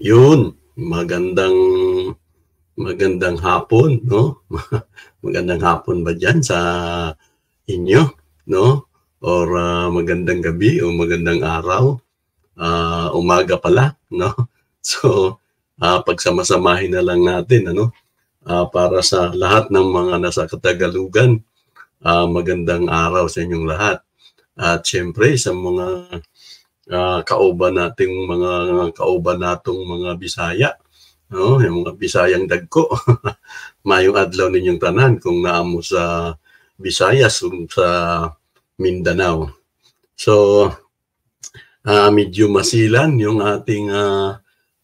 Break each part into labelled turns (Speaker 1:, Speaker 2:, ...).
Speaker 1: Yun, magandang hapon, no? Magandang hapon ba dyan sa inyo, no? Or magandang gabi o magandang araw, umaga pala, no? So, pagsamasamahin na lang natin, ano? Para sa lahat ng mga nasa Katagalugan, magandang araw sa inyong lahat. At syempre sa mga kauban natong mga Bisaya, no? Yung mga Bisayang dagko. Mayong adlaw ninyong tanan kung naamo sa Visayas sa Mindanao. So, medyo masilan yung ating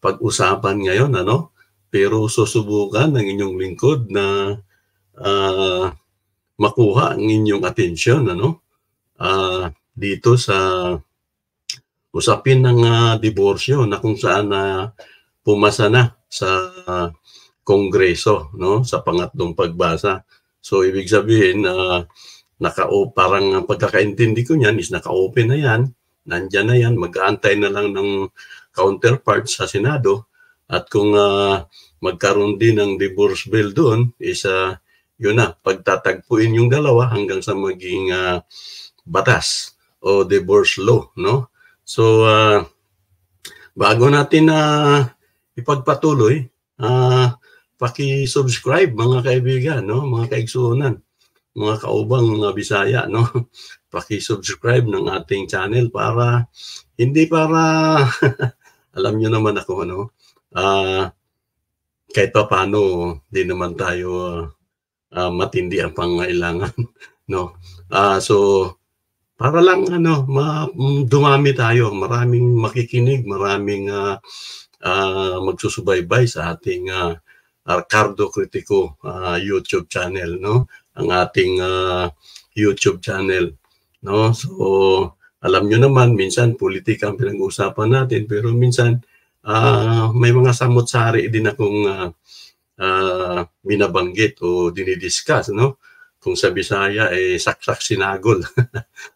Speaker 1: pag-usapan ngayon, ano? Pero susubukan ng inyong lingkod na makuha ang inyong atensyon, ano? Dito sa usapin ng diborsyo na kung saan pumasa na sa Kongreso, no, sa pangatlong pagbasa. So ibig sabihin parang pagkakaintindi ko niyan is naka-open na yan, nandiyan na yan, mag-aantay na lang ng counterpart sa Senado, at kung magkaroon din ng divorce bill doon is yun na, pagtatagpuin yung dalawa hanggang sa maging batas o divorce law, no? So bago natin ipagpatuloy, paki-subscribe mga kaibigan, no, mga kaigsuonan, mga kaubang mga Bisaya, no. Paki-subscribe ng ating channel para alam niyo naman ako, ano, kahit pa paano di naman tayo matindi ang pangailangan, no. So para lang dumami tayo, maraming makikinig, maraming magsusubaybay sa ating Ricardo Critico YouTube channel, no? Ang ating YouTube channel, no? So alam nyo naman, minsan politika ang pinag-uusapan natin, pero minsan may mga samot-sari din akong binabanggit o dinidiscuss, no? Kung sa Bisaya saksak sinagol.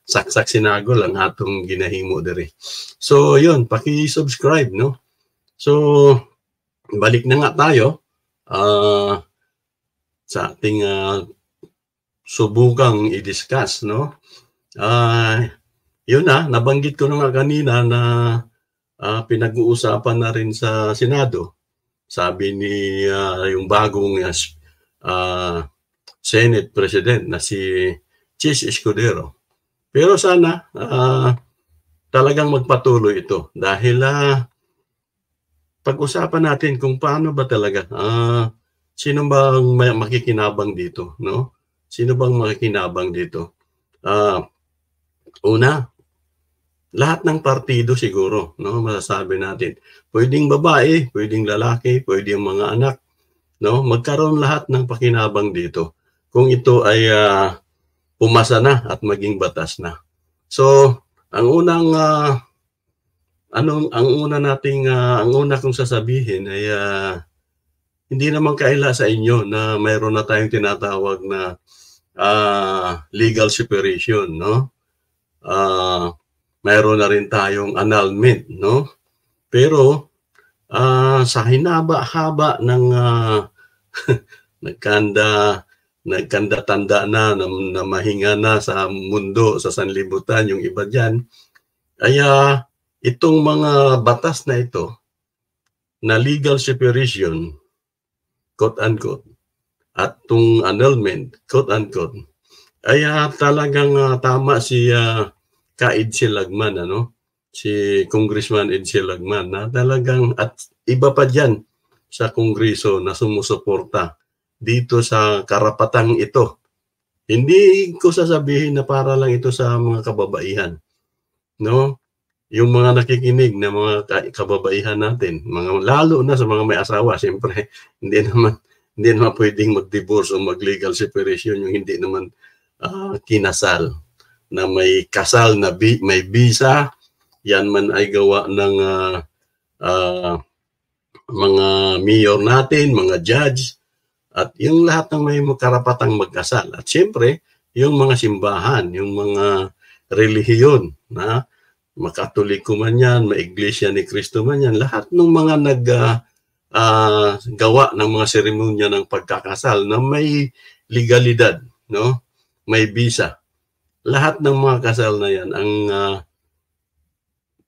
Speaker 1: Saksak sinagol ang atong ginahimo diri. So yun, paki-subscribe, no? So balik na nga tayo sa ating subukang i-discuss, no? Yun nabanggit ko na nga kanina na pinag-uusapan na rin sa Senado. Sabi ni yung bagong Senate President na si Chis Escudero. Pero sana talagang magpatuloy ito dahil pag-usapan natin kung paano ba talaga, sino bang makikinabang dito, no? Sino bang makikinabang dito? Una, lahat ng partido siguro, no, masasabi natin. Pwedeng babae, pwedeng lalaki, pwedeng mga anak, no? Magkaroon lahat ng pakinabang dito kung ito ay pumasa na at maging batas na. So, ang una kong sasabihin ay hindi naman kaila sa inyo na mayroon na tayong tinatawag na legal separation, no? Mayroon na rin tayong annulment, no? Pero sa hinaba-haba ng nagkanda-tanda na mahinga na sa mundo, sa sanlibutan, yung iba dyan, ay itong mga batas na ito, na legal separation, quote-unquote, at itong annulment, quote-unquote, ay talagang tama si Ka-Edsel Lagman, ano? Si Congressman Edsel Lagman, na talagang, at iba pa dyan sa Kongreso na sumusuporta dito sa karapatang ito. Hindi ko sasabihin na para lang ito sa mga kababaihan, no? Yung mga nakikinig na mga kababaihan natin, lalo na sa mga may asawa, siyempre, hindi naman pwedeng mag-divorce o mag-legal separation yung hindi naman kinasal, na may kasal na may visa, yan man ay gawa ng mga mayor natin, mga judge, at yung lahat ng may karapatang magkasal. At siyempre, yung mga simbahan, yung mga relihiyon na makatoliko man yan, maiglesia ni Kristo man yan, lahat ng mga gawa ng mga seremonya ng pagkakasal na may legalidad, no? May bisa. Lahat ng mga kasal na yan ang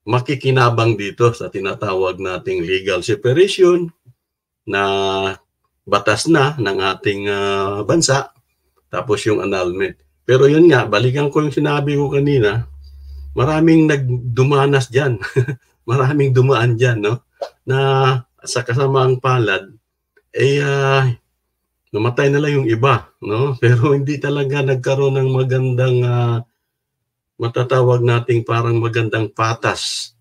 Speaker 1: makikinabang dito sa tinatawag nating legal separation na batas na ng ating bansa, tapos yung annulment. Pero yun nga, balikan ko yung sinabi ko kanina, maraming nagdumanas dyan. Maraming dumaan dyan, no? Na sa kasamaang palad, namatay na lang yung iba, no? Pero hindi talaga nagkaroon ng magandang matatawag nating parang magandang patas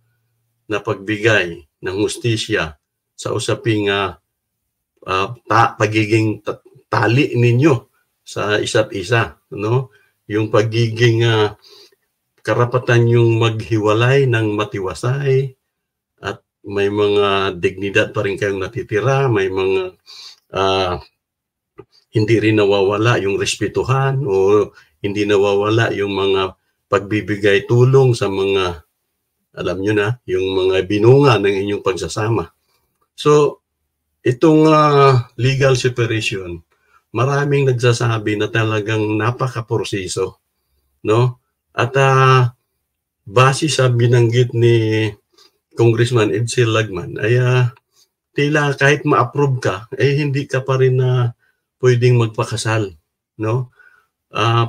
Speaker 1: na pagbigay ng hustisya sa usaping pagiging tali ninyo sa isa't isa, no? Yung pagiging karapatan yung maghiwalay ng matiwasay at may mga dignidad pa rin kayong natitira, may mga hindi rin nawawala yung respetuhan o hindi nawawala yung mga pagbibigay tulong sa mga, alam nyo na, yung mga binunga ng inyong pagsasama. So, itong legal separation, maraming nagsasabi na talagang napaka-porsiso, no? At base sa binanggit ni Congressman Edsel Lagman, ay tila kahit ma-approve ka, hindi ka pa rin pwedeng magpakasal, no?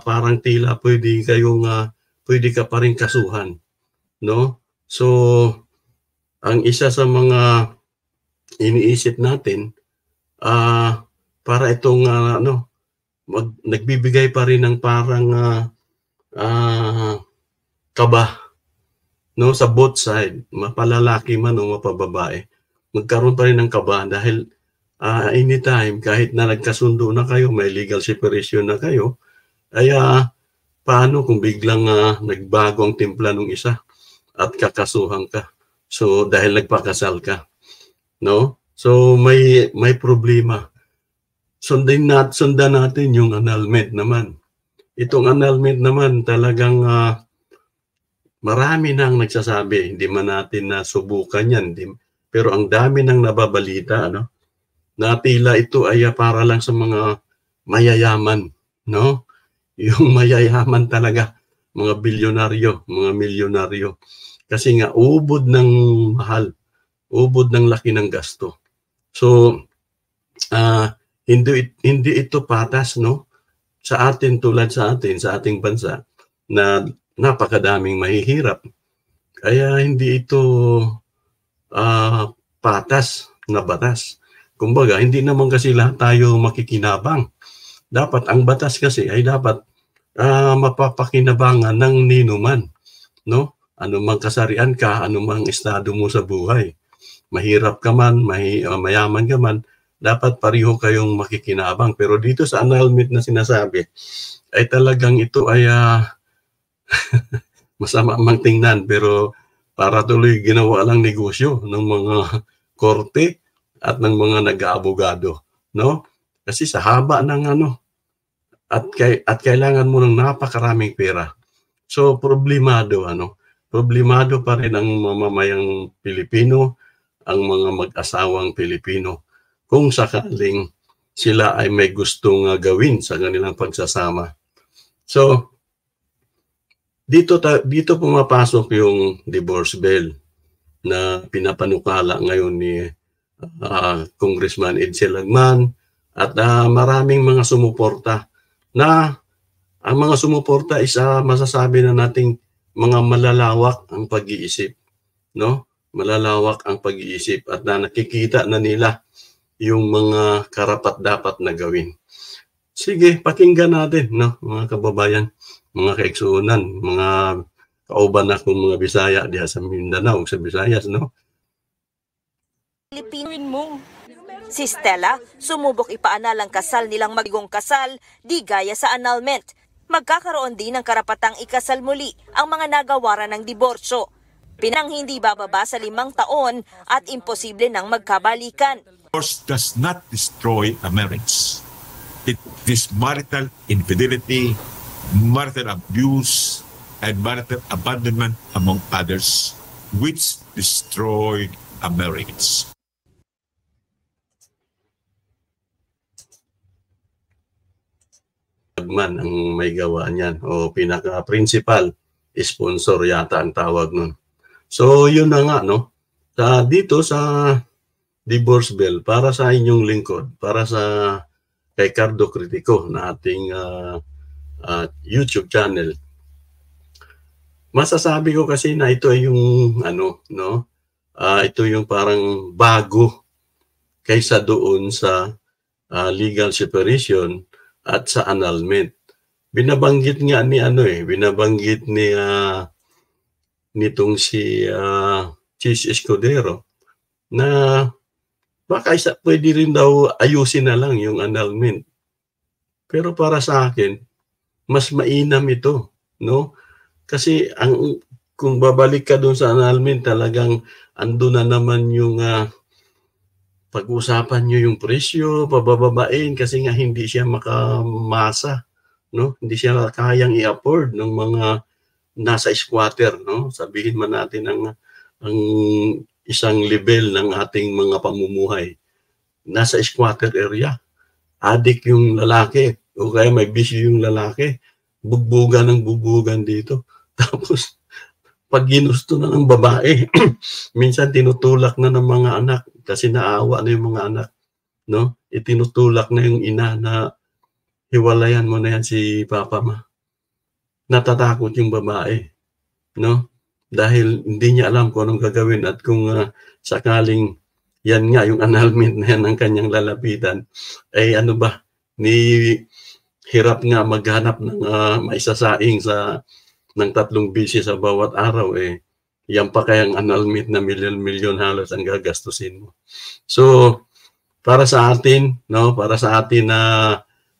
Speaker 1: Parang tila pwede ka pa rin kasuhan, no? So, ang isa sa mga iniisip natin, para itong nagbibigay pa rin ng parang kaba, no, sa both side, mapalalaki man o mapababae, magkaroon pa rin ng kaba dahil anytime, kahit na nagkasundo na kayo, may legal separation na kayo, ay paano kung biglang nagbago ang timpla ng isa at kakasuhan ka? So, dahil nagpakasal ka, no? So, may problema. Sundan natin yung annulment naman. Itong annulment naman talagang marami nang nagsasabi, hindi man natin nasubukan yan, pero ang dami nang nababalita, no? Na tila ito ay para lang sa mga mayayaman, no? Yung mayayaman talaga, mga bilyonaryo, mga milyonaryo. Kasi nga, ubod ng mahal, ubod ng laki ng gasto. So, hindi ito patas, no? Sa atin, tulad sa atin, sa ating bansa, na napakadaming mahihirap. Kaya hindi ito patas na batas. Kumbaga, hindi naman kasi lahat tayo makikinabang. Dapat, ang batas kasi ay dapat mapapakinabangan ng ninuman, no? Anumang kasarian ka, anumang estado mo sa buhay. Mahirap ka man, mayaman ka man, dapat pareho kayong makikinabang. Pero dito sa annulment na sinasabi, ay talagang ito ay masama mang tingnan, pero para tuloy ginawa lang negosyo ng mga korte at ng mga nag-aabogado, no? Kasi sa haba ng at kailangan mo ng napakaraming pera. So problemado problemado pa rin ang mamamayang Pilipino, ang mga mag-asawang Pilipino kung sakaling sila ay may gustong gawin sa kanilang pagsasama. So dito pumapasok yung divorce bill na pinapanukala ngayon ni Congressman Edsel Lagman at maraming mga sumuporta na ang mga sumuporta is masasabi na nating mga malalawak ang pag-iisip, no? Malalawak ang pag-iisip at nakikita na nila yung mga karapat-dapat na gawin. Sige, pakinggan natin, no, mga kababayan, mga kaigsuunan, mga kauban akong mga Bisaya diha sa Mindanao, sa Visayas, no?
Speaker 2: Pilipinin mo. Si Stella, sumubok ipaanal ang kasal nilang magigong kasal, di gaya sa annulment. Magkakaroon din ng karapatang ikasal muli ang mga nagawaran ng diborsyo. Pinang hindi bababa sa 5 taon at imposible nang magkabalikan.
Speaker 3: Divorce does not destroy a marriage. It is marital infidelity, marital abuse, and marital abandonment, among others, which destroyed a marriage.
Speaker 1: Man ang may gawa niyan o pinaka-principal sponsor yata ang tawag nun. So yun na nga no. Dito sa divorce bill para sa inyong lingkod, para sa kay Cardo Critico na ating YouTube channel. Masasabi ko kasi na ito ay yung ano no, ito yung parang bago kaysa doon sa legal separation at sa annulment. Binabanggit nga ni binabanggit ni nitong si Chis Escudero na baka pwede rin daw ayusin na lang yung annulment. Pero para sa akin, mas mainam ito, no? Kasi kung babalik ka doon sa annulment, talagang ando na naman yung pag-usapan nyo yung presyo, pabababain kasi nga hindi siya makamasa, no? Hindi siya kayang i-afford ng mga nasa squatter, no? Sabihin man natin ang isang level ng ating mga pamumuhay. Nasa squatter area, adik yung lalaki o kaya may bisyo yung lalaki, bugbugan ng bugbugan dito. Tapos pag ginusto na ng babae, minsan tinutulak na ng mga anak kasi naawa na yung mga anak, no? Itinutulak na yung ina na hiwalayan mo na yan si papa ma. Natatakot yung babae, no? Dahil hindi niya alam kung anong gagawin at kung sakaling yan nga yung annulment na yan ng kanyang lalapitan, ay ano ba, hirap nga maghanap ng maisasaing ng 3 bisis sa bawat araw, yan pa kayang annulment na milyon-milyon halos ang gagastusin mo. So, para sa atin, no, para sa atin na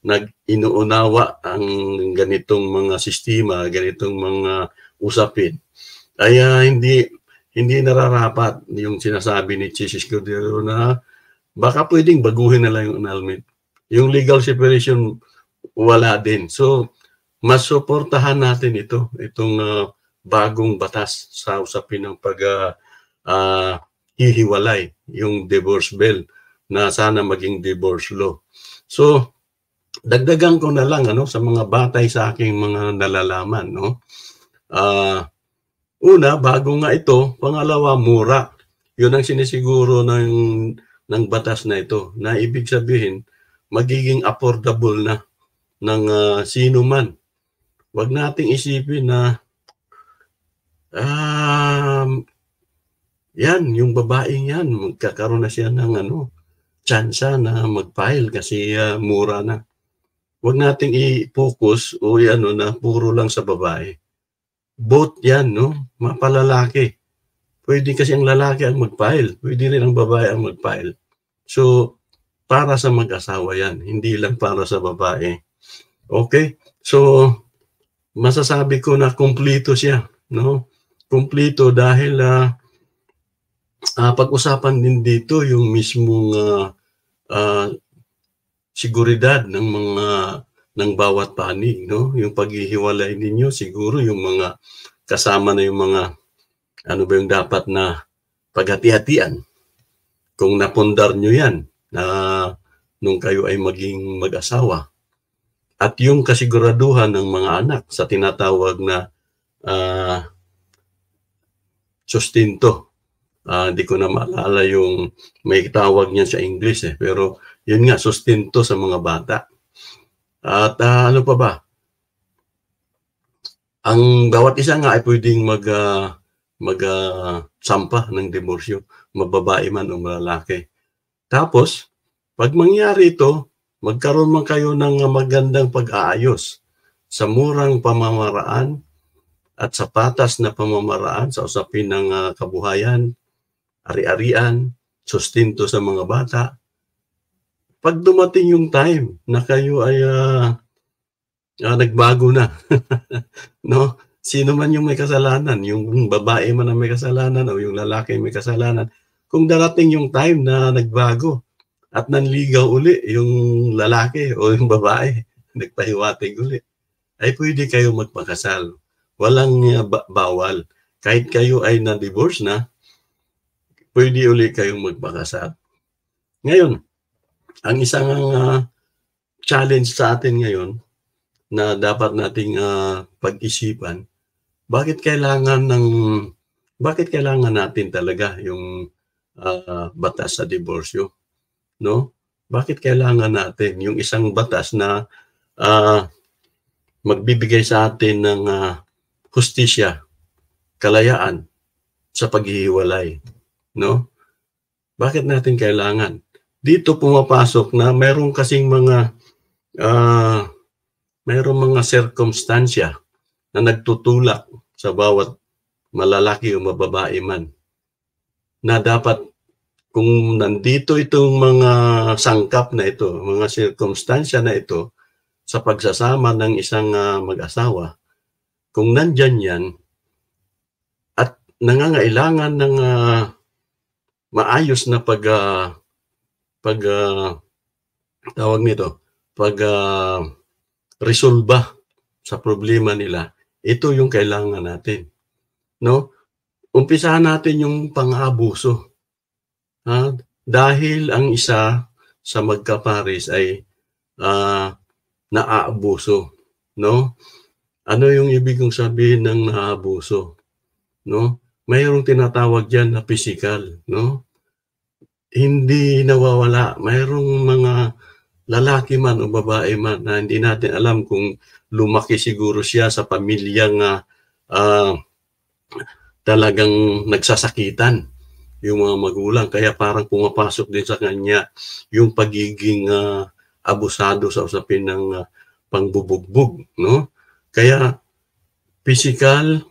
Speaker 1: nag-inuunawa ang ganitong mga sistema, ganitong mga usapin, ay hindi nararapat yung sinasabi ni Chis Escudero na baka pwedeng baguhin na lang yung annulment. Yung legal separation, wala din. So, mas suportahan natin itong bagong batas sa usapin ng hihiwalay, yung divorce bill na sana maging divorce law. So, dagdagan ko na lang sa mga batay sa aking mga nalalaman, no. Una, bago nga ito, pangalawa, mura. Yun ang sinisiguro ng batas na ito, na ibig sabihin magiging affordable na ng sino man. Wag nating isipin na yan, yung babaeng yan, magkakaroon na siya ng tsansa na mag-file kasi mura na. Wag nating i-focus o na puro lang sa babae. Both yan, no? Mapalalaki. Pwede kasi ang lalaki ang mag-file. Pwede rin ang babae ang mag-file. So, para sa mag-asawa yan. Hindi lang para sa babae. Okay? So, masasabi ko na kumpleto siya, no? Kumpleto dahil pag-usapan din dito yung mismong seguridad ng bawat panig, no? Yung paghihiwalay ninyo, siguro yung mga kasama na yung mga ano ba yung dapat na paghati-hatian. Kung napundar nyo yan na nung kayo ay maging mag-asawa. At yung kasiguraduhan ng mga anak sa tinatawag na sustento. Hindi ko na maalala yung may tawag niyan sa English pero yun nga, sustento sa mga bata. At ano pa ba? Ang bawat isa nga ay pwedeng sampa ng diborsyo, mababae man o lalaki. Tapos, pag mangyari ito, magkaroon man kayo ng magandang pag-aayos sa murang pamamaraan at sa patas na pamamaraan sa usapin ng kabuhayan, ari-arian, sustento sa mga bata. Pag dumating yung time na kayo ay nagbago na, no? Sino man yung may kasalanan, yung babae man ang may kasalanan o yung lalaki may kasalanan, kung darating yung time na nagbago at nanligaw uli yung lalaki o yung babae, nagpahiwatig uli, ay pwede kayo magpakasal. Walang bawal. Kahit kayo ay na-divorce na, pwede ulit kayong magpakasal. Ngayon, ang isang challenge sa atin ngayon na dapat nating pag-isipan, bakit kailangan natin talaga yung batas sa diborsyo, no? Bakit kailangan natin yung isang batas na magbibigay sa atin ng hustisya, kalayaan sa paghihiwalay, no? Bakit natin kailangan? Dito pumapasok na mayroong kasing mga circumstansya na nagtutulak sa bawat malalaki o mababae man na dapat kung nandito itong mga sangkap na ito, mga circumstansya na ito sa pagsasama ng isang mag-asawa, kung nandyan yan at nangangailangan ng maayos na resolba sa problema nila, ito yung kailangan natin, no? Umpisahan natin yung pang-aabuso. Dahil ang isa sa magkapares ay naaabuso, no? Ano yung ibig kong sabihin ng naaabuso, no? Mayroong tinatawag diyan na physical, no? Hindi nawawala. Mayroong mga lalaki man o babae man na hindi natin alam kung lumaki siguro siya sa pamilyang talagang nagsasakitan yung mga magulang. Kaya parang pumapasok din sa kanya yung pagiging abusado sa usapin ng pangbubugbog, no? Kaya physical,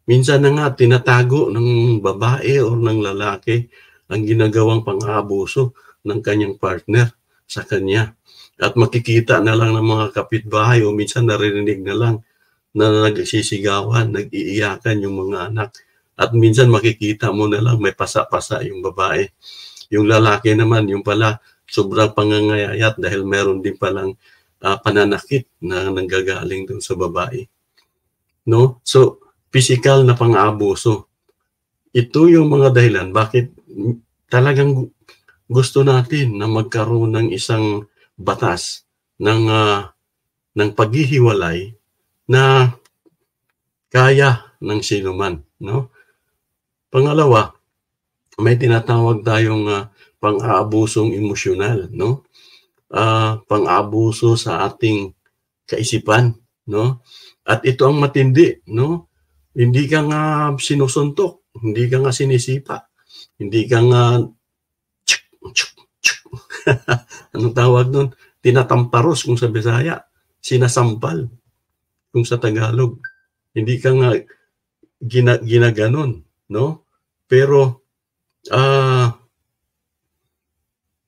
Speaker 1: minsan na nga tinatago ng babae o ng lalaki ang ginagawang pang-aabuso ng kanyang partner sa kanya. At makikita na lang ng mga kapitbahay o minsan naririnig na lang na nagsisigawan, nag-iiyakan yung mga anak. At minsan makikita mo na lang may pasa-pasa yung babae. Yung lalaki naman, yung pala sobrang pangangayayat dahil meron din palang pananakit na nanggagaling dun sa babae. No? So, physical na pang-aabuso. Ito yung mga dahilan bakit talagang gusto natin na magkaroon ng isang batas ng paghihiwalay na kaya ng sino man, no? Pangalawa, may tinatawag tayong pang-aabusong emosyonal, no? Pang-aabuso sa ating kaisipan, no? At ito ang matindi, no? Hindi ka nga sinusuntok, hindi ka nga sinisipa, hindi ka nga anong tawag nun? Tinatamparos kung sa Bisaya, sinasampal kung sa Tagalog. Hindi ka nga ginaganon, no? Pero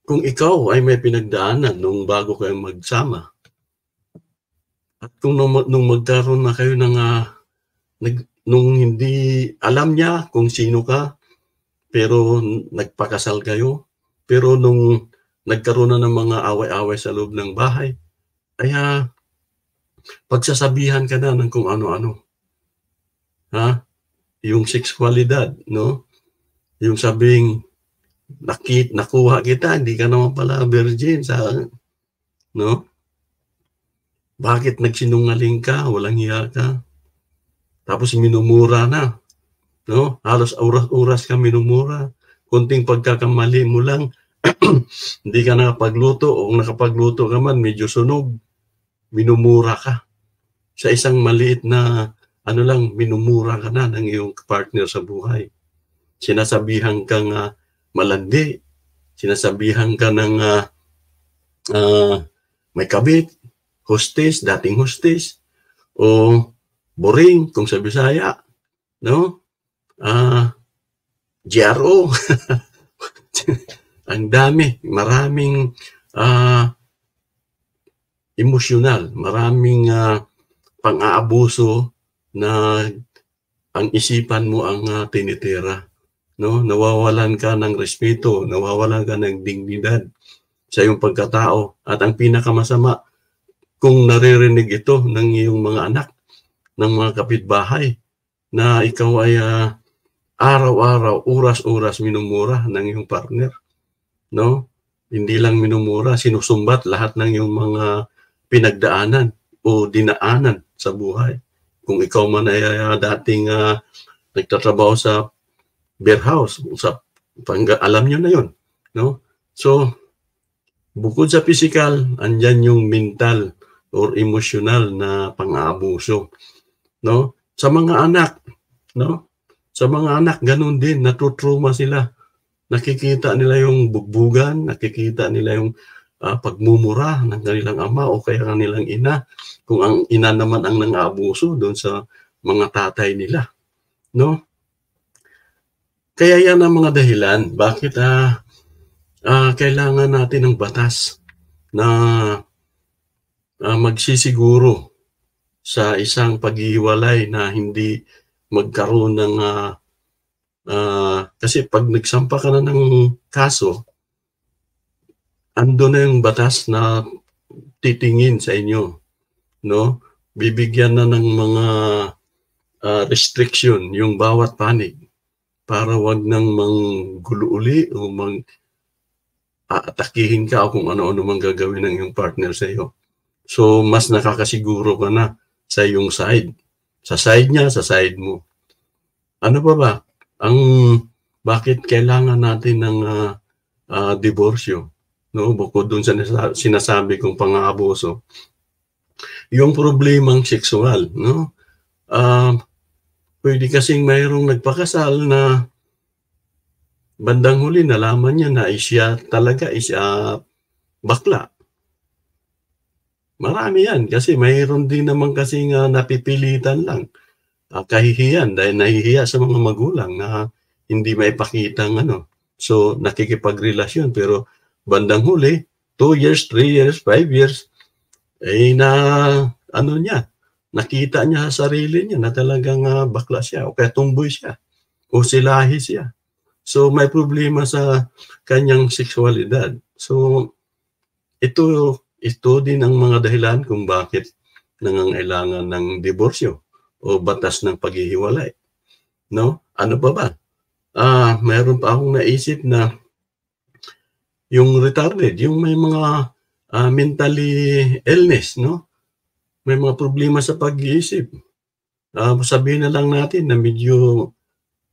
Speaker 1: kung ikaw ay may pinagdaanan nung bago kayo magsama, at kung nung magkaroon na kayo ng nung hindi alam niya kung sino ka, pero nagpakasal kayo, pero nung nagkaroon na ng mga away-away sa loob ng bahay, ay pagsasabihan ka na ng kung ano-ano. Yung sexualidad, no? Yung sabing, nakuha kita, hindi ka naman pala virgin, no? Bakit nagsinungaling ka, walang hiya ka? Tapos minumura na, no? Halos oras-oras ka minumura. Kunting pagkakamali mo lang, hindi ka nakapagluto, o nakapagluto ka man, medyo sunog, minumura ka. Sa isang maliit na minumura ka na ng iyong partner sa buhay. Sinasabihan kang malandi, sinasabihan ka ng may kabit, hostes, dating hostes, o boring kung sa Bisaya, no? GRO. Ang dami, maraming emosyonal, maraming pang-aabuso na ang isipan mo ang tinitira, no? Nawawalan ka ng respeto, nawawalan ka ng dignidad sa iyong pagkatao. At ang pinakamasama, kung naririnig ito ng iyong mga anak, ng mga kapitbahay na ikaw ay araw-araw, oras-oras minumura ng iyong partner, no? Hindi lang minumura, sinusumbat lahat ng iyong mga pinagdaanan o dinaanan sa buhay. Kung ikaw man ay dating nagtatrabaho sa warehouse, alam nyo na yun, no? So, bukod sa physical, andyan yung mental or emotional na pang-aabuso, no? Sa mga anak, no? Sa mga anak, ganun din, natutrauma sila. Nakikita nila yung bugbugan, nakikita nila yung pagmumura ng kanilang ama o kaya kanilang ina. Kung ang ina naman ang nang-aabuso doon sa mga tatay nila, no? Kaya yan ang mga dahilan bakit kailangan natin ng batas na magsisiguro sa isang paghihiwalay na hindi magkaroon ng kasi pag nagsampa ka na ng kaso, ando na yung batas na titingin sa inyo, no? Bibigyan na ng mga restriction yung bawat panig para wag nang manggulo uli o atakihin ka o kung ano-ano mang gagawin ng iyong partner sa iyo. So, mas nakakasiguro ka na sa iyong side. Sa side niya, sa side mo. Ano ba? Bakit kailangan natin ng diborsyo? No? Bukod dun sa sinasabi kong pang-aabuso. Yung problemang sexual, no? Pwede kasing mayroong nagpakasal na bandang huli nalaman niya na siya talaga bakla. Marami yan kasi mayroon din naman kasing napipilitan lang. Kahihiyan dahil nahihiya sa mga magulang na hindi maipakita ng ano. So nakikipagrelasyon pero bandang huli 2 years, 3 years, 5 years nakita niya sa sarili niya na talagang bakla siya o kaya tumboy siya o silahi siya. So may problema sa kanyang sexualidad. So ito din ang mga dahilan kung bakit nangangailangan ng diborsyo o batas ng paghihiwalay. No? Ano ba? Mayroon pa akong naisip na yung retarded, yung may mga mentally illness, no? May mga problema sa pag-iisip. Sabihin na lang natin na medyo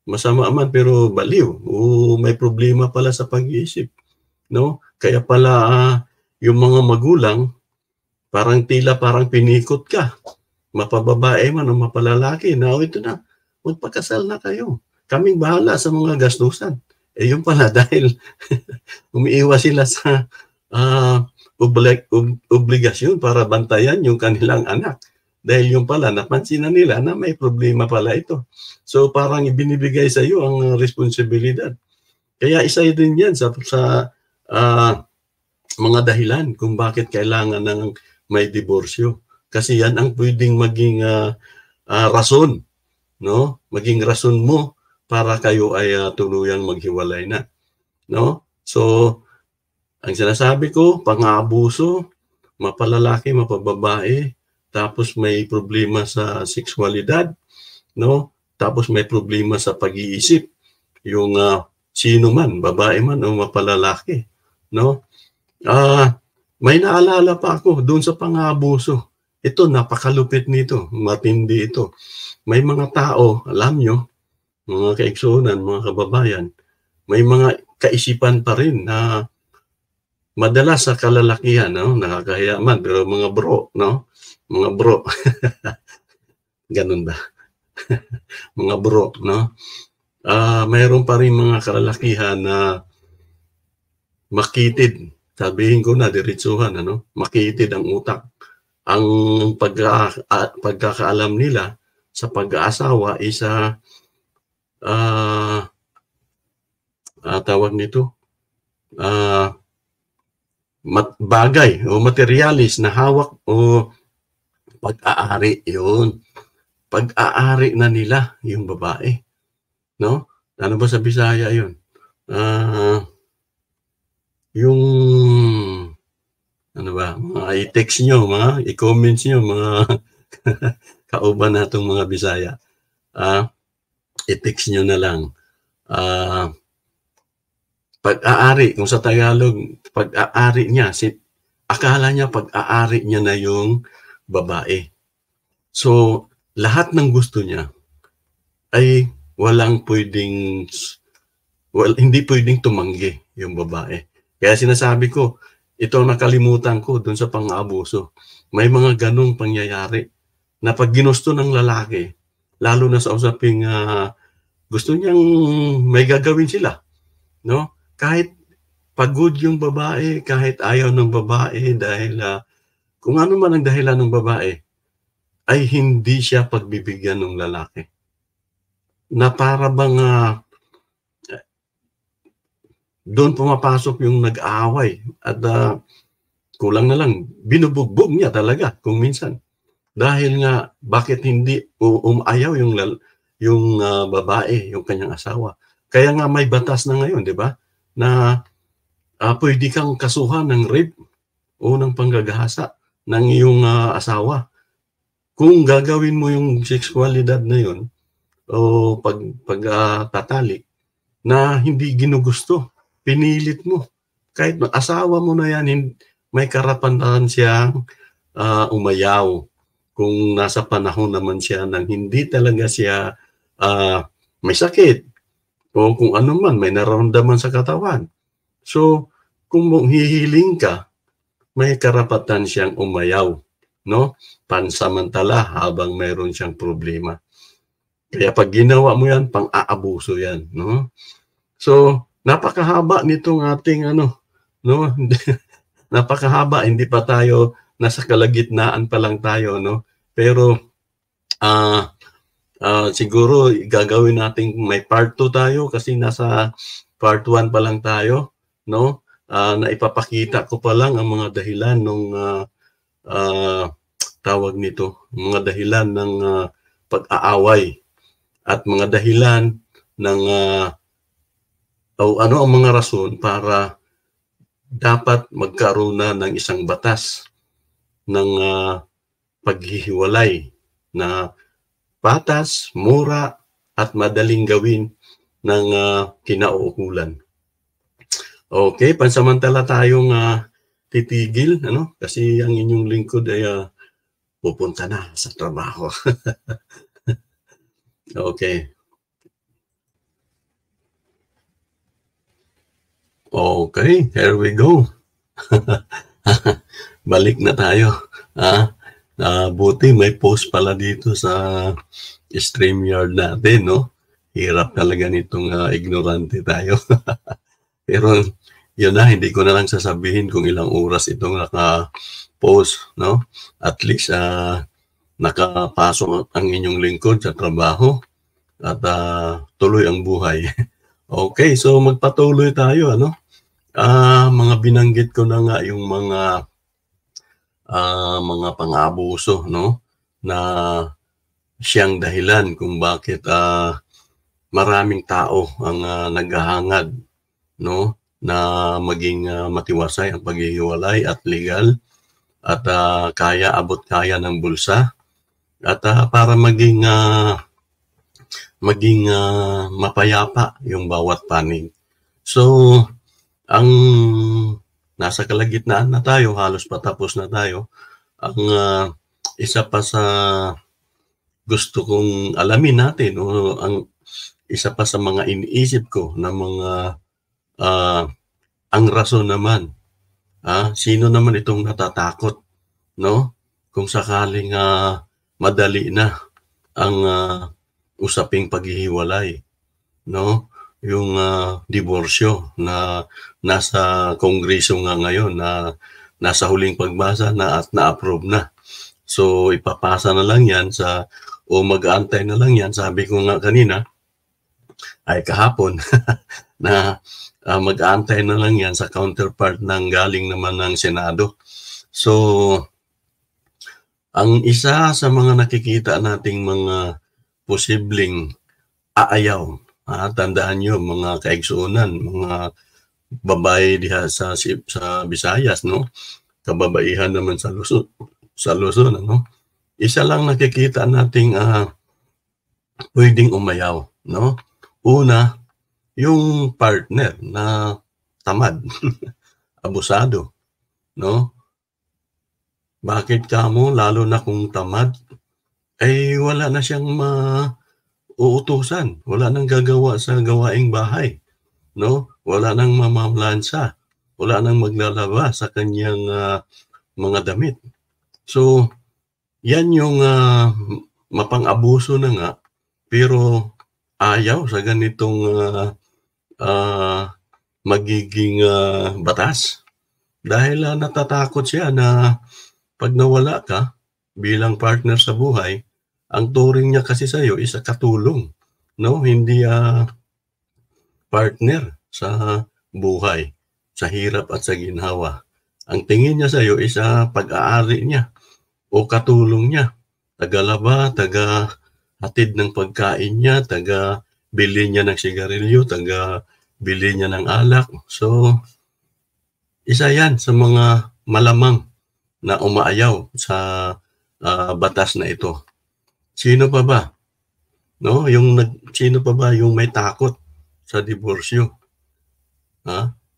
Speaker 1: masama man pero baliw o may problema pala sa pag-iisip, no? Kaya pala yung mga magulang parang pinikot ka. Mapababae man o mapalalaki, ito na, magpakasal na kayo. Kaming bahala sa mga gastusan. Yun pala dahil umiiwas sila sa obligasyon para bantayan yung kanilang anak. Dahil yung pala, napansin na nila na may problema pala ito. So parang ibinibigay sa iyo ang responsibilidad. Kaya isa din yan sa mga dahilan kung bakit kailangan ng may diborsyo. Kasi yan ang pwedeng maging rason, no? Maging rason mo para kayo ay tuluyang maghiwalay na, no? So, ang sinasabi ko, pang-aabuso, mapalalaki, mapababae, tapos may problema sa sexualidad, no? Tapos may problema sa pag-iisip, yung sino man, babae man o mapalalaki, no? May naalala pa ako doon sa pang-aabuso. Ito, napakalupit nito, matindi ito. May mga tao, alam nyo, mga kaigsunan, mga kababayan, may mga kaisipan pa rin na madalas sa kalalakihan, no? Nakakahiya man, pero mga bro, no? Mga bro. Ganun ba? Mga bro, no? Mayroon pa rin mga kalalakihan na makitid. Sabihin ko na, diretsuhan, ano? Makitid ang utak. Ang pagkakaalam nila sa pag-aasawa isa tawag nito bagay o materialis na hawak o pag-aari yun. Pag-aari na nila yung babae. No? Ano ba sa Bisaya yun? Yung ano ba, mga i-text nyo, mga i-comments nyo, mga kauban natong mga Bisaya. I-text nyo na lang. Pag-aari, kung sa Tagalog, pag-aari niya, akala niya pag-aari niya na yung babae. So, lahat ng gusto niya ay hindi pwedeng tumanggi yung babae. Kaya sinasabi ko, ito nakalimutan ko dun sa pang-aabuso. May mga ganong pangyayari na pag ginusto ng lalaki, lalo na sa usaping gusto niyang may gagawin sila. No? Kahit pagod yung babae, kahit ayaw ng babae dahil kung ano man ang dahilan ng babae, ay hindi siya pagbibigyan ng lalaki. Na para bang doon pumapasok yung nag-aaway at kulang na lang, binubugbog niya talaga kung minsan. Dahil nga, bakit hindi ayaw yung babae, yung kanyang asawa. Kaya nga may batas na ngayon, di ba? Na pwede kang kasuhan ng rape o ng panggagahasa ng iyong asawa. Kung gagawin mo yung sexualidad na yun, o pagtatali, na hindi ginugusto, pinilit mo. Kahit asawa mo na yan, may karapatan siyang umayaw. Kung nasa panahon naman siya nang hindi talaga siya may sakit, o kung ano man, may nararamdaman sa katawan. So, kung hihiling ka, may karapatan siyang umayaw, no? Pansamantala habang mayroon siyang problema. Kaya pag ginawa mo yan, pang-aabuso yan, no? So, napakahaba nitong ating no? Napakahaba, hindi pa tayo nasa kalagitnaan pa lang tayo, no? Pero siguro gagawin natin may part 2 tayo kasi nasa part 1 pa lang tayo, no? Na ipapakita ko pa lang ang mga dahilan nung tawag nito, mga dahilan ng pag-aaway at mga dahilan ng ano ang mga rason para dapat magkaroon na ng isang batas ng paghihiwalay na patas, mura at madaling gawin ng kinauukulan. Okay, pansamantala tayong titigil, ano? Kasi ang inyong lingkod ay pupunta na sa trabaho. Okay. Okay, here we go. Balik na tayo. Buti may post pala dito sa StreamYard natin, no? Hirap talaga nitong ignorante tayo. Pero yun na, hindi ko na lang sasabihin kung ilang oras itong naka-post, no? At least nakapasok ang inyong lingkod sa trabaho at tuloy ang buhay. Okay, so magpatuloy tayo, ano? Mga binanggit ko na nga yung mga pang-abuso, no? Na siyang dahilan kung bakit maraming tao ang naghahangad, no? Na maging matiwasay ang paghihiwalay at legal at abot kaya ng bulsa at para maging mapayapa yung bawat panig. So, ang nasa kalagitnaan na tayo, halos patapos na tayo, ang isa pa sa gusto kong alamin natin, o ang isa pa sa mga iniisip ko na mga ang rason naman, sino naman itong natatakot, no? Kung sakaling madali na ang usaping paghihiwalay, no? Yung diborsyo na nasa kongreso nga ngayon na nasa huling pagbasa na at na-approve na. So ipapasa na lang yan o mag-aantay na lang yan, sabi ko nga kanina, ay kahapon, na mag-aantay na lang yan sa counterpart ng galing naman ng Senado. So ang isa sa mga nakikita nating mga posibleng aayaw, tandaan nyo mga kaigsuunan, mga babae diha sa Visayas, no? Kababaihan naman sa Luzon, ano? isa lang nakikita nating pwedeng umayaw, no? Una, yung partner na tamad, abusado, no? Bakit kamo, lalo na kung tamad, ay wala na siyang uutusan, wala nang gagawa sa gawaing bahay, no? Wala nang mamamlansa, wala nang maglalaba sa kanyang mga damit. So, yan yung mapang-abuso na nga, pero ayaw sa ganitong magiging batas. Dahil natatakot siya na pag nawala ka bilang partner sa buhay, ang turing niya kasi sa iyo is katulong, no? Hindi partner sa buhay, sa hirap at sa ginhawa. Ang tingin niya sa iyo is pag-aari niya o katulong niya. Tagalaba, taga-hatid ng pagkain niya, taga-bili niya ng sigarilyo, taga-bili niya ng alak. So, isa yan sa mga malamang na umaayaw sa batas na ito. Sino pa ba? No, sino pa ba yung may takot sa diborsyo?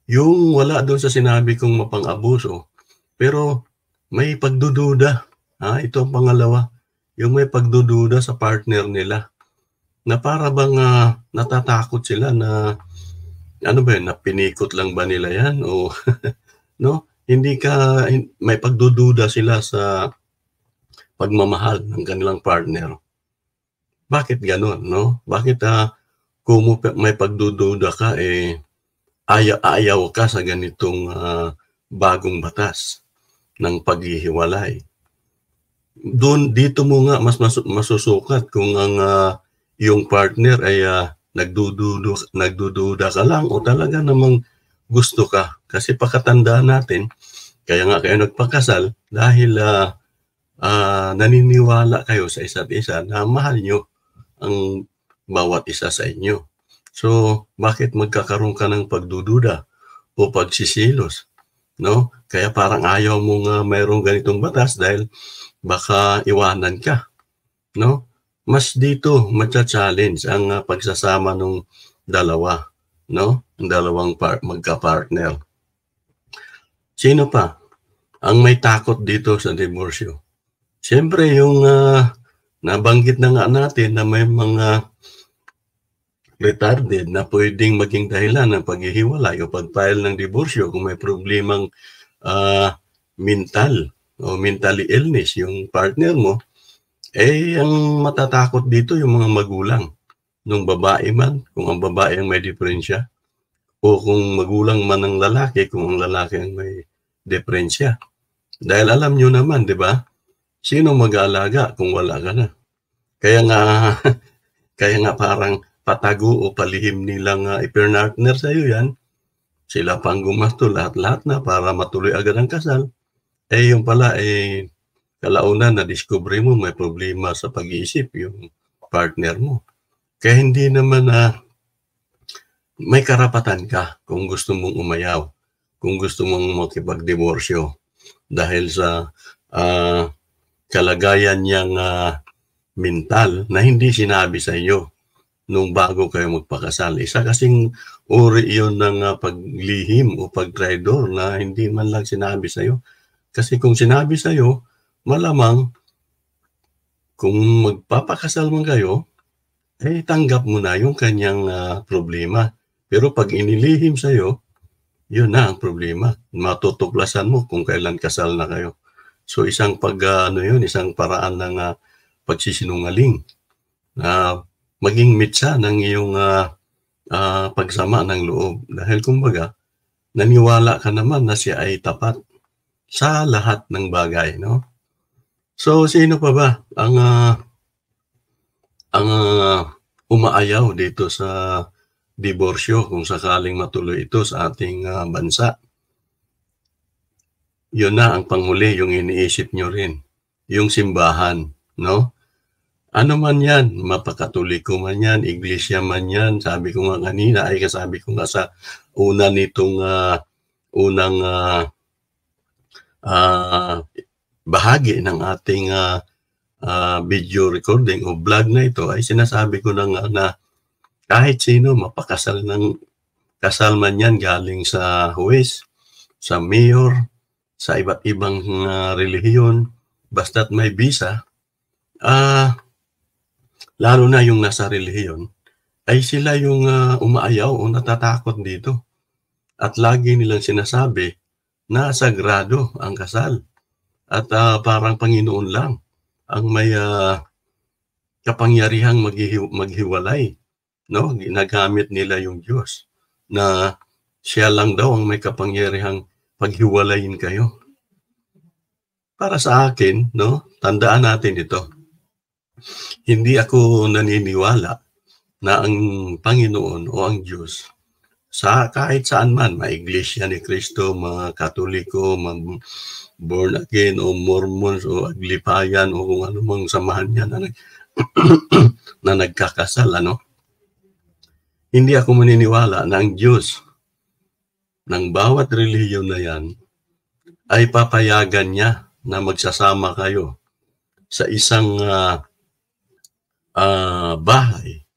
Speaker 1: Yung wala doon sa sinabi kong mapang-abuso, pero may pagdududa. Ito ang pangalawa, yung may pagdududa sa partner nila. Na para bang natatakot sila na na pinikot lang ba nila yan o no? May pagdududa sila sa pagmamahal ng kanilang partner. Bakit gano'n, no? Bakit kung may pagdududa ka, ayaw ka sa ganitong bagong batas ng paghihiwalay. Dito mo nga mas masusukat kung ang yung partner ay nagdududa ka lang o talaga namang gusto ka. Kasi pakatandaan natin, kaya nga kayo nagpakasal dahil naniniwala kayo sa isa't isa na mahal nyo ang bawat isa sa inyo. So, bakit magkakaroon ka ng pagdududa o pagsisilos? No? Kaya parang ayaw mong mayroong ganitong batas dahil baka iwanan ka. No? Mas dito matcha-challenge ang pagsasama ng dalawa. No? Ang dalawang magka-partner. Sino pa ang may takot dito sa diborsyo? Siyempre, yung nabanggit na nga natin na may mga retarded na pwedeng maging dahilan ng paghihiwalay o pag-file ng diborsyo kung may problemang mental o mentally illness yung partner mo, ang matatakot dito yung mga magulang ng babae man, kung ang babae ang may diferensya, o kung magulang man ng lalaki, kung ang lalaki ang may diferensya. Dahil alam nyo naman, di ba? Sino mag-aalaga kung wala ka na? Kaya nga parang patago o palihim nilang i-partner sa iyo yan. Sila pang gumasto lahat-lahat na para matuloy agad ang kasal. Yung pala, kalaunan na-discover mo may problema sa pag-iisip yung partner mo. Kaya hindi naman may karapatan ka kung gusto mong umayaw, kung gusto mong makipag-diborsyo dahil sa kalagayan niyang mental na hindi sinabi sa iyo nung bago kayo magpakasal. Isa kasing uri iyon ng paglihim o pagtraidor na hindi man lang sinabi sa iyo. Kasi kung sinabi sa iyo, malamang kung magpapakasal man kayo, tanggap mo na yung kanyang problema. Pero pag inilihim sa iyo, yun na ang problema. Matutuklasan mo kung kailan kasal na kayo. So isang isang paraan ng pagsisinungaling na maging mitsa ng iyong pagsama ng loob. Dahil kumbaga, naniwala ka naman na siya ay tapat sa lahat ng bagay, no? So sino pa ba ang umaayaw dito sa diborsyo kung sakaling matuloy ito sa ating bansa? Yun na ang panghuli, yung iniisip nyo rin. Yung simbahan, no? Ano man yan, mapakatoliko man yan, iglesia man yan, sabi ko nga kanina, kasabi ko nga sa una nitong unang bahagi ng ating video recording o vlog na ito ay sinasabi ko na nga na kahit sino mapakasal ng kasal man yan galing sa huwes, sa mayor, sa iba't ibang relihiyon, basta't may visa, lalo na yung nasa relihiyon, ay sila yung umaayaw o natatakot dito. At lagi nilang sinasabi na sagrado ang kasal. At parang Panginoon lang ang may kapangyarihang maghiwalay. No? Ginagamit nila yung Diyos na siya lang daw ang may kapangyarihang paghiwalayin kayo. Para sa akin, no, tandaan natin ito. Hindi ako naniniwala na ang Panginoon o ang Diyos sa kahit saan man, mga Iglesia ni Cristo, mga Katoliko, mga born again o Mormons o Aglipayan o kung anumang samahan niya na, na nagkakasal, ano? Hindi ako maniniwala na ang Diyos ng bawat relihiyon na yan ay papayagan niya na magsasama kayo sa isang bahay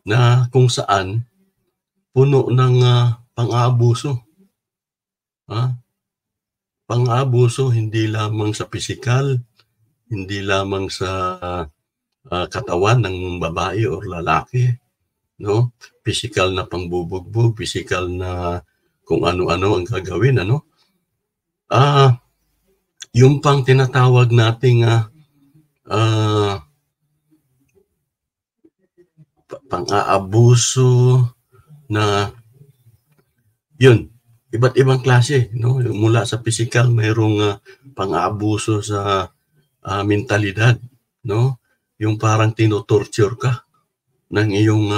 Speaker 1: na kung saan puno ng pang-aabuso. Pang-aabuso hindi lamang sa pisikal, hindi lamang sa katawan ng babae o lalaki, no? Physical na pangbubugbog, physical na kung ano-ano ang gagawin, ano? Yung pang tinatawag nating pang-aabuso na yun, iba't ibang klase, no? Mula sa physical, mayroong pang-aabuso sa mentalidad, no? Yung parang tinotorture ka ng iyong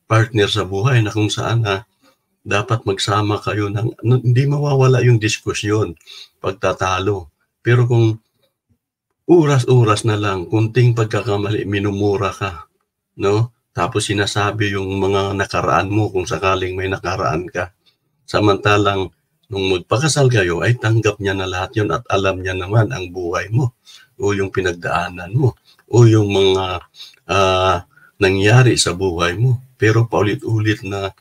Speaker 1: partner sa buhay na kung saan dapat magsama kayo ng hindi mawawala yung diskusyon, pagtatalo. Pero kung oras-oras na lang, kunting pagkakamali, minumura ka, no? Tapos sinasabi yung mga nakaraan mo kung sakaling may nakaraan ka. Samantalang nung magpakasal kayo ay tanggap niya na lahat yun at alam niya naman ang buhay mo o yung pinagdaanan mo o yung mga nangyari sa buhay mo. Pero paulit-ulit na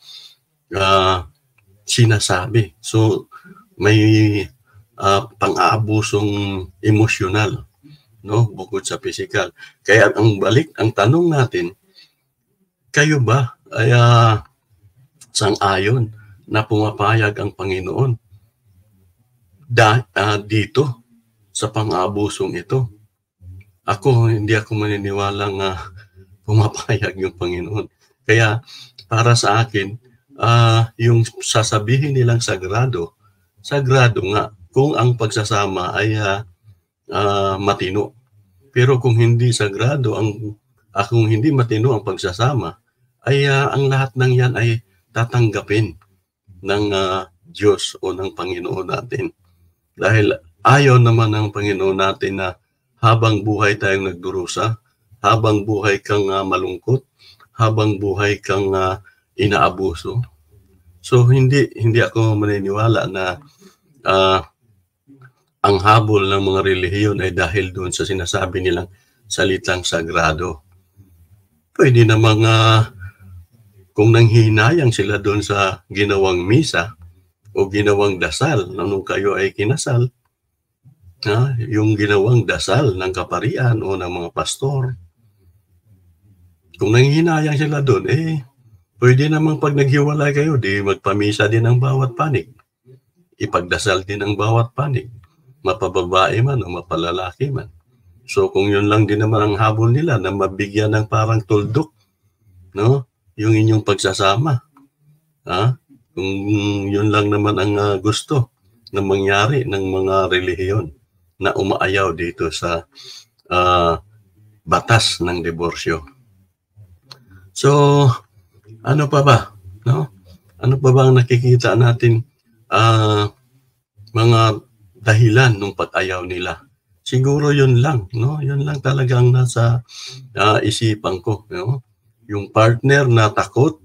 Speaker 1: sinasabi. So may pang-aabusong emosyonal, no? Bukod sa physical. Kaya ang tanong natin, kayo ba ay sang-ayon na pumapayag ang Panginoon dito sa pang-aabusong ito? Hindi ako maniniwalang pumapayag yung Panginoon. Kaya para sa akin, yung sasabihin nilang sagrado nga kung ang pagsasama ay matino. Pero kung hindi sagrado, kung hindi matino ang pagsasama, ay ang lahat ng yan ay tatanggapin ng Diyos o ng Panginoon natin. Dahil ayaw naman ng Panginoon natin na habang buhay tayong nagdurusa, habang buhay kang malungkot, habang buhay kang inaabuso. So hindi ako maniniwala na ang habol ng mga relihiyon ay dahil doon sa sinasabi nilang salitang sagrado. Pwede namang kung nanghihinayang sila doon sa ginawang misa o ginawang dasal nung kayo ay kinasal, yung ginawang dasal ng kaparian o ng mga pastor, kung nanghihinayang sila doon, pwede namang pag naghiwalay kayo, di magpamisa din ang bawat panig. Ipagdasal din ang bawat panig. Mapababae man o mapalalaki man. So kung yun lang din naman ang habol nila na mabigyan ng parang tuldok, no? Yung inyong pagsasama. Kung yun lang naman ang gusto na mangyari ng mga relihiyon na umaayaw dito sa batas ng diborsyo. So, ano pa ba? No? Ano pa ba ang nakikita natin mga dahilan ng pag-ayaw nila? Siguro yun lang, no? Yun lang talagang nasa isipan ko, no? Yung partner na takot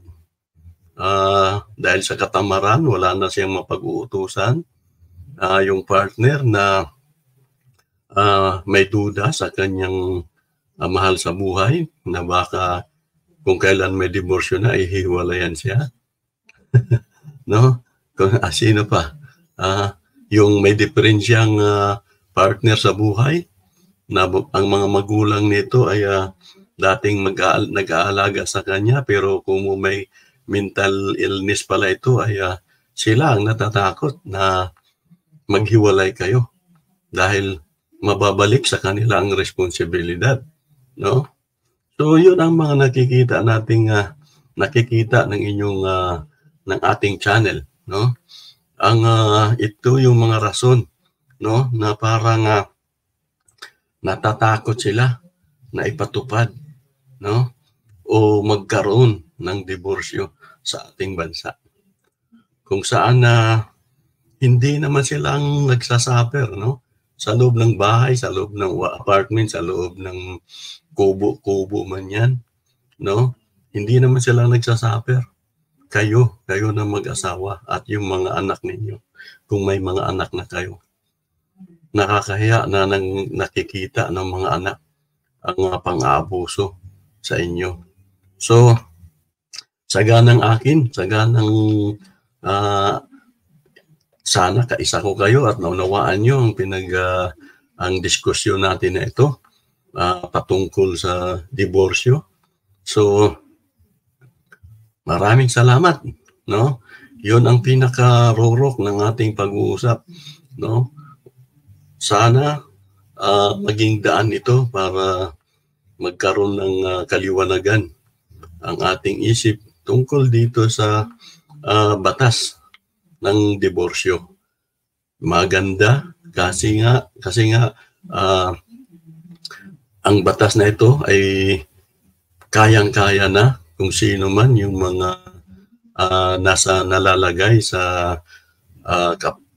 Speaker 1: dahil sa katamaran, wala na siyang mapag-uutusan. Yung partner na may duda sa kanyang mahal sa buhay na baka kung kailan may diborsyo na, ihiwalayan siya. No? Sino pa? Yung may diferensyang partner sa buhay, na ang mga magulang nito ay dating nag-aalaga sa kanya, pero kung may mental illness pala ito, ay sila ang natatakot na maghiwalay kayo dahil mababalik sa kanilang responsibilidad. No? So yun ang mga nakikita ng inyong ng ating channel, no? Ang ito yung mga rason, no, na parang natatakot sila na ipatupad, no, o magkaroon ng diborsyo sa ating bansa. Kung saan hindi naman silang nagsasuffer, no, sa loob ng bahay, sa loob ng apartment, sa loob ng kubo man yan, no? Hindi naman sila nagsasuffer. Kayo na mag-asawa at yung mga anak ninyo, kung may mga anak na kayo. Nakakahiya na nakikita ng mga anak ang pang-aabuso sa inyo. So, saganang sana kaisa ko kayo at naunawaan nyo ang diskusyon natin na ito patungkol sa diborsyo. So, maraming salamat, no? 'Yun ang pinaka-rorok ng ating pag-uusap, no? Sana maging daan ito para magkaroon ng kaliwanagan ang ating isip tungkol dito sa batas ng diborsyo. Maganda kasi nga ang batas na ito ay kayang-kaya na kung sino man yung mga nalalagay sa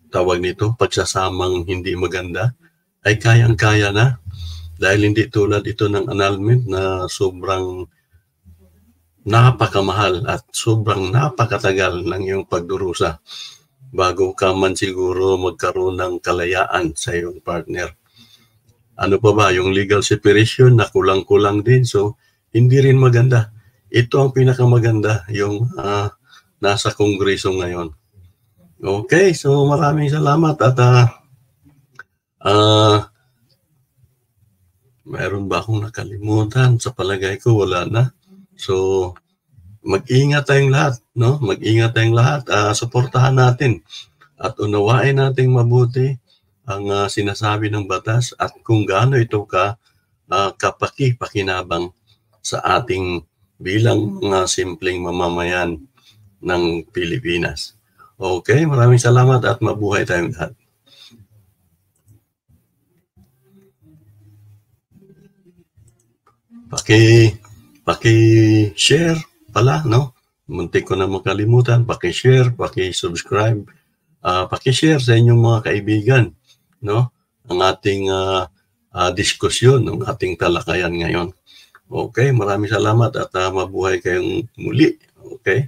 Speaker 1: tawag nito, pagsasamang hindi maganda, ay kayang-kaya na dahil hindi tulad ito ng annulment na sobrang napakamahal at sobrang napakatagal ng iyong pagdurusa bago ka man siguro magkaroon ng kalayaan sa iyong partner. Ano pa ba, yung legal separation na kulang-kulang din, so hindi rin maganda. Ito ang pinakamaganda, yung nasa Kongreso ngayon. Okay, so maraming salamat at mayroon ba akong nakalimutan? Sa palagay ko wala na. So mag-ingat tayong lahat, no? Mag-ingat tayong lahat, suportahan natin at unawain nating mabuti ang sinasabi ng batas at kung gaano ito kapaki-pakinabang sa ating bilang mga simpleng mamamayan ng Pilipinas. Okay, maraming salamat at mabuhay tayong lahat. Paki-share pala, no? Muntik ko na makalimutan, paki-share, paki-subscribe, paki-share sa inyong mga kaibigan, no? Ang ating diskusyon, ang ating talakayan ngayon. Okay, maraming salamat at mabuhay kayong muli. Okay?